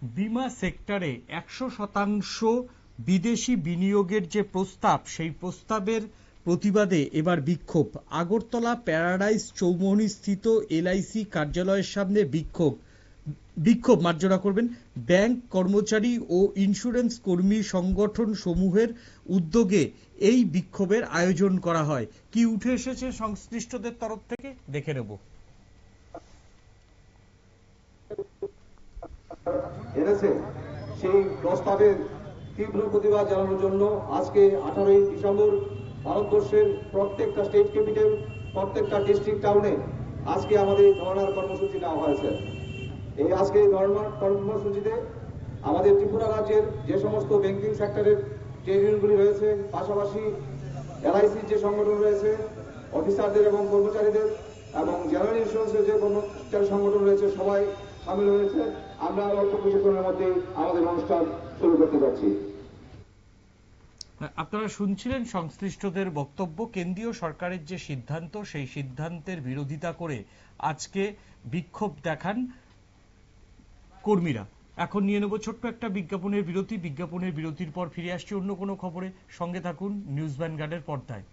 বিমা সেক্টরে 100% বিদেশি বিনিয়োগের যে প্রস্তাব, সেই প্রস্তাবের প্রতিবাদে এবার বিক্ষোভ। আগরতলা প্যারাডাইস চৌমুহনী স্থিত এলআইসি কার্যালয়ের সামনে বিক্ষোভ মার্জনা করবেন ব্যাংক কর্মচারী ও ইন্স্যুরেন্স কর্মী সংগঠন সমূহের উদ্যোগে এই বিক্ষোভের আয়োজন করা হয়। কি উঠে এসেছে সংশ্লিষ্টদের তরফ থেকে দেখে নেব। সেই প্রস্তাবের তীব্র প্রতিবাদ জানানোর জন্য আজকে 18 ডিসেম্বর ভারতবর্ষের প্রত্যেকটা স্টেট ক্যাপিটাল, প্রত্যেকটা ডিস্ট্রিক্ট টাউনে আজকে আমাদের ধর্ণার কর্মসূচি নেওয়া হয়েছে। এই আজকে ধর্ণার কর্মসূচিতে আমাদের ত্রিপুরা রাজ্যের যে সমস্ত ব্যাংকিং সেক্টরের ট্রেড ইউনিয়নগুলি রয়েছে, পাশাপাশি এলআইসির যে সংগঠন রয়েছে, অফিসারদের এবং কর্মচারীদের এবং জেনারেল ইন্স্যুরেন্সের যে কর্মচারী সংগঠন রয়েছে, সবাই সামিল হয়েছে। আমরা অল্প কিছুক্ষণের মধ্যেই আমাদের অনুষ্ঠান শুরু করতে যাচ্ছি। আপনারা শুনছিলেন সংশ্লিষ্টদের বক্তব্য। কেন্দ্রীয় সরকারের যে সিদ্ধান্ত, সেই সিদ্ধান্তের বিরোধিতা করে আজকে বিক্ষোভ দেখান কর্মীরা। এখন নিয়ে নেব ছোট্ট একটা বিজ্ঞাপনের বিরতির পর ফিরে আসছি অন্য কোনো খবরে। সঙ্গে থাকুন নিউজ ভ্যানগার্ডের পর্দায়।